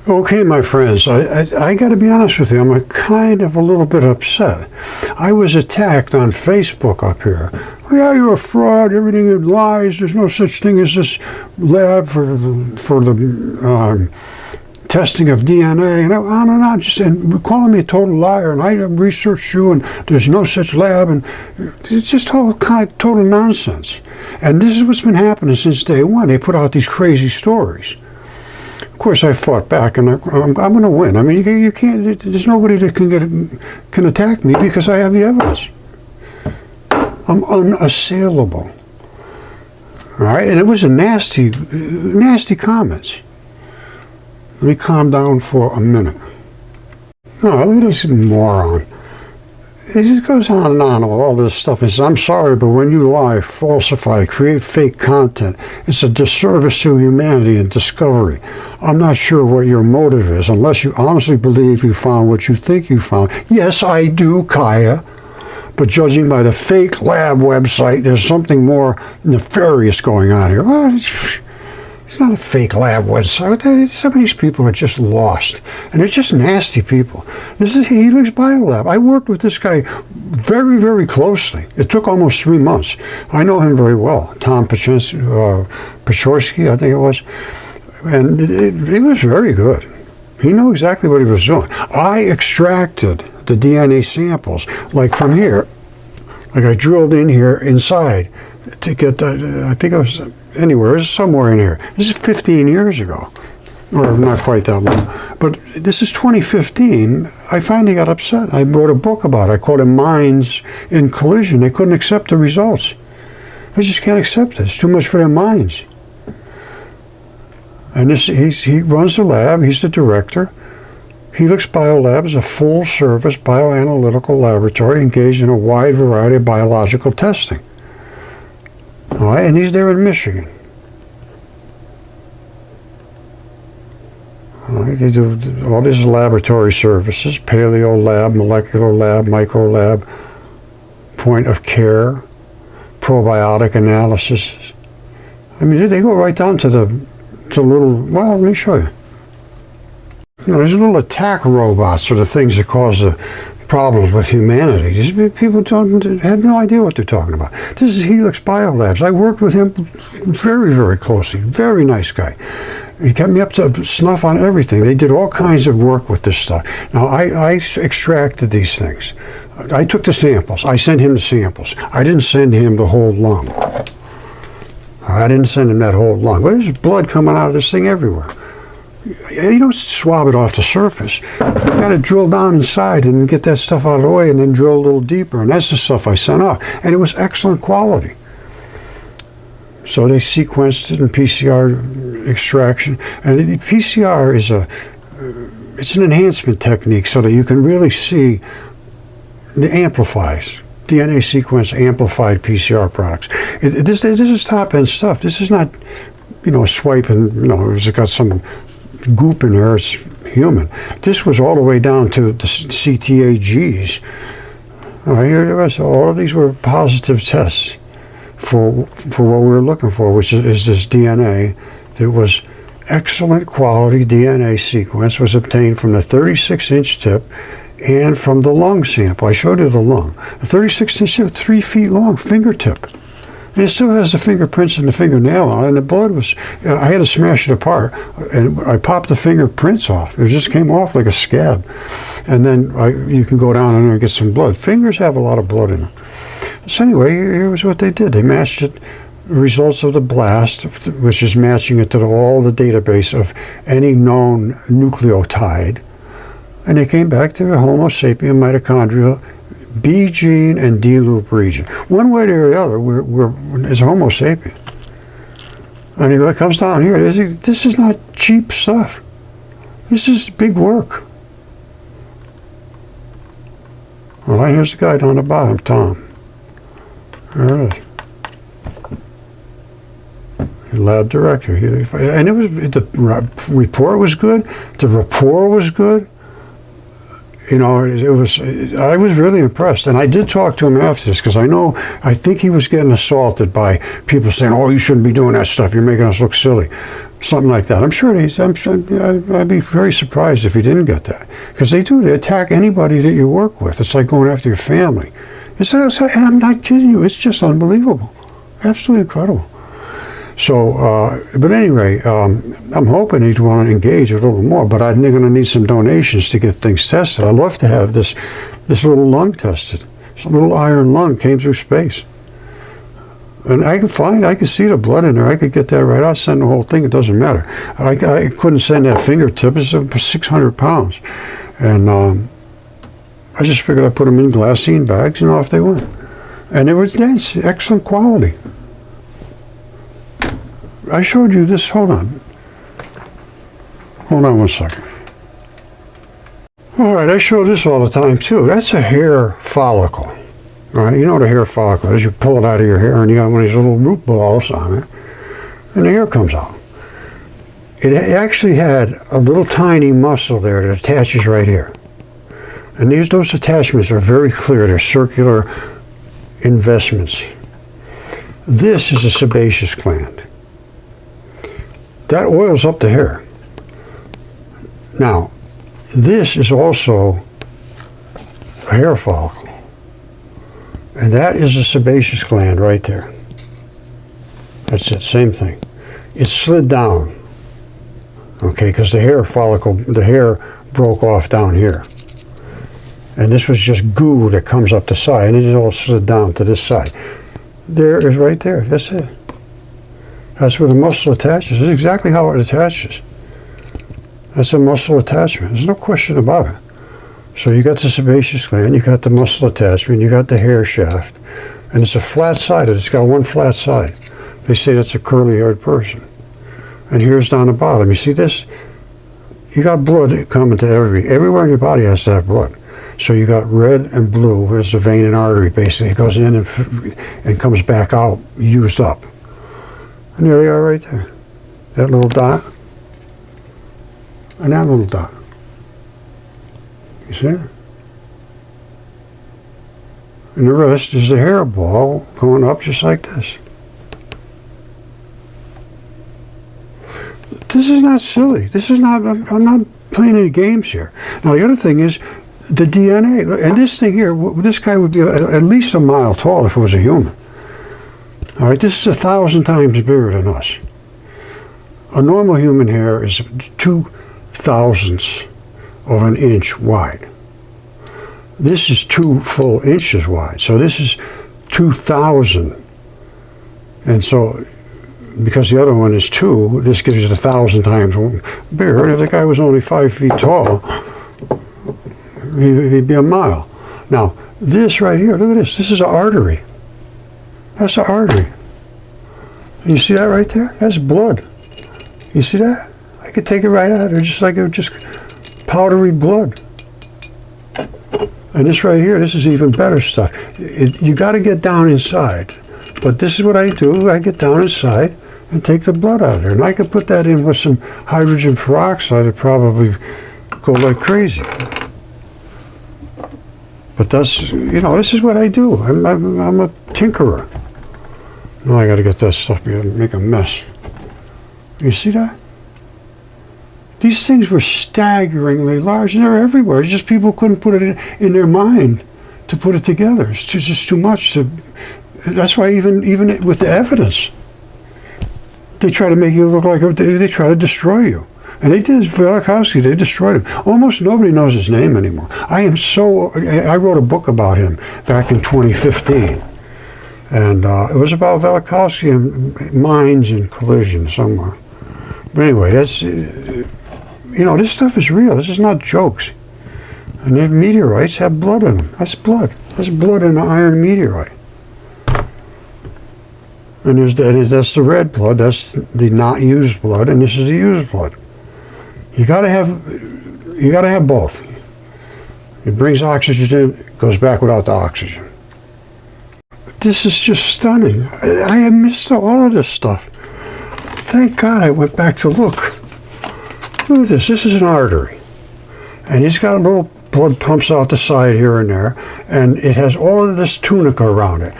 Okay, my friends, I got to be honest with you, I'm kind of a little bit upset. I was attacked on Facebook up here. Oh, yeah, you're a fraud, everything is lies, there's no such thing as this lab for the testing of DNA, and on and on, just and calling me a total liar, and I researched you, and there's no such lab, and it's just all kind of total nonsense. And this is what's been happening since day one. They put out these crazy stories. Of course, I fought back, and I'm going to win. I mean, you can't. There's nobody that can attack me because I have the evidence. I'm unassailable. All right, and it was a nasty comments. Let me calm down for a minute. No, look at this moron. It just goes on and on, all this stuff. It says, I'm sorry, but when you lie, falsify, create fake content, it's a disservice to humanity and discovery. I'm not sure what your motive is, unless you honestly believe you found what you think you found. Yes, I do, Kaya. But judging by the fake lab website, there's something more nefarious going on here. Well, it's not a fake lab website. Some of these people are just lost. And they're just nasty people. This is Helix Biolab. I worked with this guy very, very closely. It took almost 3 months. I know him very well. Tom Pachorsky, I think it was. And he was very good. He knew exactly what he was doing. I extracted the DNA samples, like from here. Like I drilled in here inside to get that, I think it was anywhere, it was somewhere in here. This is 15 years ago, or not quite that long, but this is 2015. I finally got upset. I wrote a book about it. I called it Minds in Collision. They couldn't accept the results. They just can't accept it. It's too much for their minds. And he runs the lab. He's the director. Helix Biolab is a full-service bioanalytical laboratory engaged in a wide variety of biological testing. All right, and he's there in Michigan. All right, they do all these laboratory services: paleo lab, molecular lab, micro lab, point of care, probiotic analysis. I mean, they go right down to little. Well, let me show you. You know, there's little attack robots or the things that cause the problems with humanity. These people have no idea what they're talking about. This is Helix Biolabs. I worked with him very, very closely. Very nice guy. He kept me up to snuff on everything. They did all kinds of work with this stuff. Now, I extracted these things. I took the samples. I sent him the samples. I didn't send him the whole lung. I didn't send him that whole lung. But there's blood coming out of this thing everywhere. And you don't swab it off the surface. You got to drill down inside and get that stuff out of the way, and then drill a little deeper. And that's the stuff I sent off. And it was excellent quality. So they sequenced it in PCR extraction. And the PCR is it's an enhancement technique so that you can really see the amplifies. DNA sequence amplified PCR products. This is top-end stuff. This is not, a swipe and, it's got some goop in there. It's human. This was all the way down to the CTAGs. All of these were positive tests for what we were looking for, which is this DNA that was excellent quality DNA sequence, was obtained from the 36-inch tip and from the lung sample. I showed you the lung. The 36-inch tip, 3 feet long, fingertip. And it still has the fingerprints and the fingernail on it, and the blood was, I had to smash it apart, and I popped the fingerprints off. It just came off like a scab. And then you can go down in there and get some blood. Fingers have a lot of blood in them. So anyway, here was what they did. They matched it, the results of the blast, which is matching it to all the database of any known nucleotide. And they came back to the Homo sapien mitochondrial B gene and D loop region. One way or the other, is Homo sapien. And it comes down here. This is not cheap stuff. This is big work. All right, here's the guy down the bottom, Tom. There it is. Lab director. And the report was good. The rapport was good. I was really impressed. And I did talk to him after this because I think he was getting assaulted by people saying, oh, you shouldn't be doing that stuff. You're making us look silly. Something like that. I'm sure I'd be very surprised if he didn't get that. Because they attack anybody that you work with. It's like going after your family. I'm not kidding you, it's just unbelievable. Absolutely incredible. So, but anyway, I'm hoping he'd want to engage a little more, but I'm going to need some donations to get things tested. I'd love to have this little lung tested. Some little iron lung came through space. And I can see the blood in there. I could get that right. I'll send the whole thing. It doesn't matter. I couldn't send that fingertip. It's 600 pounds. And I just figured I'd put them in glassine bags and off they went. And they were dense, excellent quality. I showed you this. Hold on. Hold on one second. All right, I show this all the time too. That's a hair follicle. All right, you know what a hair follicle is. You pull it out of your hair and you got one of these little root balls on it, and the hair comes out. It actually had a little tiny muscle there that attaches right here. And those attachments are very clear. They're circular investments. This is a sebaceous gland. That oils up the hair. Now, this is also a hair follicle. And that is a sebaceous gland right there. That's it, same thing. It slid down. Okay, because the hair follicle, the hair broke off down here. And this was just goo that comes up the side, and it all slid down to this side. There is right there, that's it. That's where the muscle attaches. That's exactly how it attaches. That's a muscle attachment. There's no question about it. So you got the sebaceous gland, you got the muscle attachment, you got the hair shaft, and it's a flat sided. It's got one flat side. They say that's a curly-haired person. And here's down the bottom. You see this? You got blood coming to everywhere in your body has to have blood. So you got red and blue. There's a vein and artery. Basically, it goes in and comes back out used up. And there they are right there. That little dot and that little dot. You see? And the rest is the hairball going up just like this. This is not silly. This is not, I'm not playing any games here. Now the other thing is the DNA. And this thing here, this guy would be at least a mile tall if it was a human. All right, this is 1,000 times bigger than us. A normal human hair is 2/1000ths of an inch wide. This is 2 full inches wide. So this is 2,000. And so, because the other one is 2, this gives you 1,000 times bigger. And if the guy was only 5 feet tall, he'd be a mile. Now, this right here, look at this. This is an artery. That's an artery. You see that right there? That's blood. You see that? I could take it right out of there, just like it was just powdery blood. And this right here, this is even better stuff. You got to get down inside. But this is what I do. I get down inside and take the blood out of there. And I could put that in with some hydrogen peroxide. It'd probably go like crazy. But that's, you know, this is what I do. I'm a tinkerer. Now I got to get that stuff and make a mess. You see that? These things were staggeringly large, and they're everywhere. It's just people couldn't put it in their mind to put it together. It's just too much. That's why even with the evidence, they try to make you look like they try to destroy you. And they did. Velikovsky, they destroyed him. Almost nobody knows his name anymore. I wrote a book about him back in 2015. And it was about Velikovsky and mines and collision somewhere. But anyway, that's, you know, this stuff is real. This is not jokes. And the meteorites have blood in them. That's blood. That's blood in an iron meteorite. And that's the red blood. That's the not used blood, and this is the used blood. You gotta have both. It brings oxygen in, it goes back without the oxygen. This is just stunning. I have missed all of this stuff. Thank God I went back to look. Look at this. This is an artery. And it's got little blood pumps out the side here and there. And it has all of this tunica around it.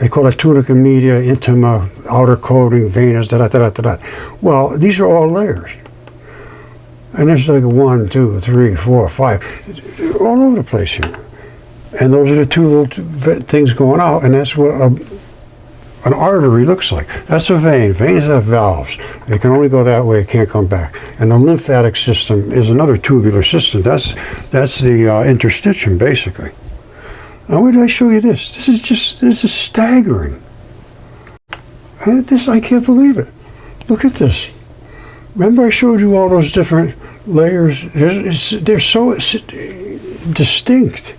They call it tunica media, intima, outer coating, venous, da-da-da-da-da-da. Well, these are all layers. And there's like 1, 2, 3, 4, 5, all over the place here. And those are the two little things going out, and that's what an artery looks like. That's a vein. Veins have valves. They can only go that way, it can't come back. And the lymphatic system is another tubular system. That's the interstitium, basically. Now, where did I show you this? This is staggering. I can't believe it. Look at this. Remember I showed you all those different layers? They're so distinct.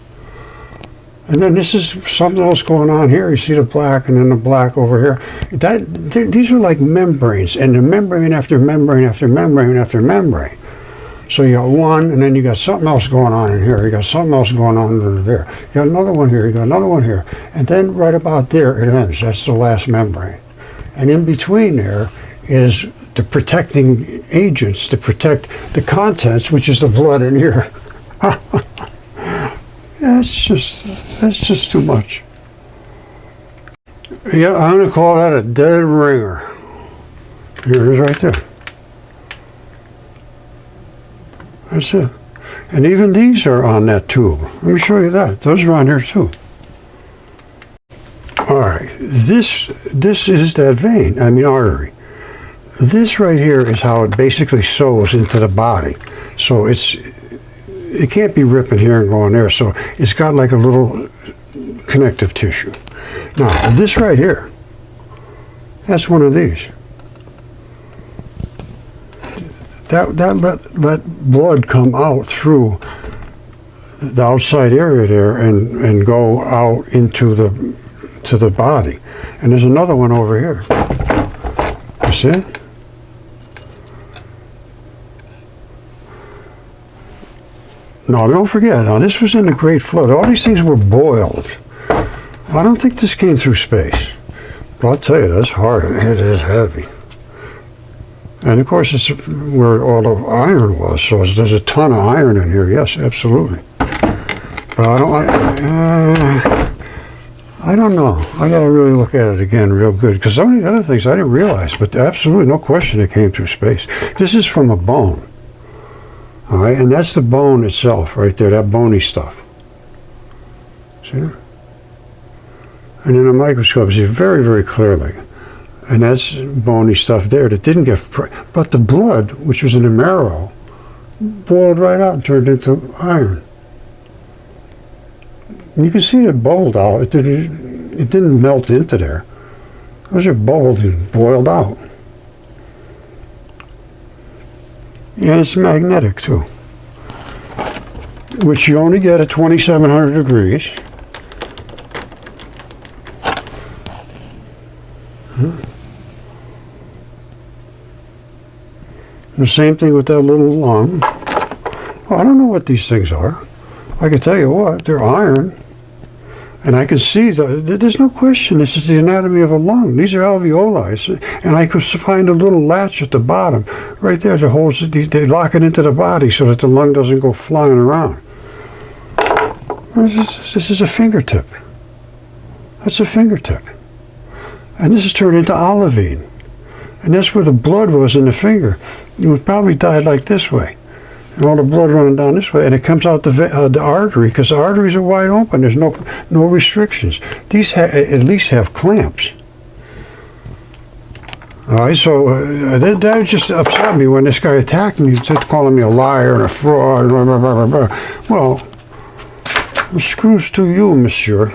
And then this is something else going on here. You see the black and then the black over here. These are like membranes, and the membrane after membrane after membrane after membrane. So you got one, and then you got something else going on in here. You got something else going on under there. You got another one here. You got another one here. And then right about there it ends. That's the last membrane. And in between there is the protecting agents to protect the contents, which is the blood in here. That's just too much. Yeah, I'm going to call that a dead ringer. Here it is right there. That's it. And even these are on that tube. Let me show you that. Those are on here too. All right, this is that vein, artery. This right here is how it basically sews into the body. So it can't be ripping here and going there. So it's got like a little connective tissue. Now, this right here, that's one of these. That let blood come out through the outside area there and go out into the body. And there's another one over here. You see it? No, don't forget. Now, this was in the Great Flood. All these things were boiled. I don't think this came through space. But I'll tell you, that's hard. It is heavy. And of course, it's where all the iron was. So there's a ton of iron in here. Yes, absolutely. But I don't know. I got to really look at it again real good. Because some of the other things I didn't realize. But absolutely no question it came through space. This is from a bone. All right, and that's the bone itself right there, that bony stuff. See? And in a microscope, you see very, very clearly. And that's bony stuff there that didn't get... But the blood, which was in the marrow, boiled right out and turned into iron. And you can see it bubbled out. It didn't melt into there. Those are bubbled and boiled out. And it's magnetic too, which you only get at 2700 degrees. The same thing with that little lung. Well, I don't know what these things are. I can tell you what, they're iron. And I can see, there's no question, this is the anatomy of a lung. These are alveoli. And I could find a little latch at the bottom, right there, that holds it, they lock it into the body so that the lung doesn't go flying around. This is a fingertip. That's a fingertip. And this is turned into olivine. And that's where the blood was in the finger. It was probably dyed like this way. And all the blood running down this way, and it comes out the artery, because the arteries are wide open. There's no restrictions. These at least have clamps. All right, so that just upset me when this guy attacked me, calling me a liar and a fraud. Blah, blah, blah, blah, blah. Well, screws to you, monsieur.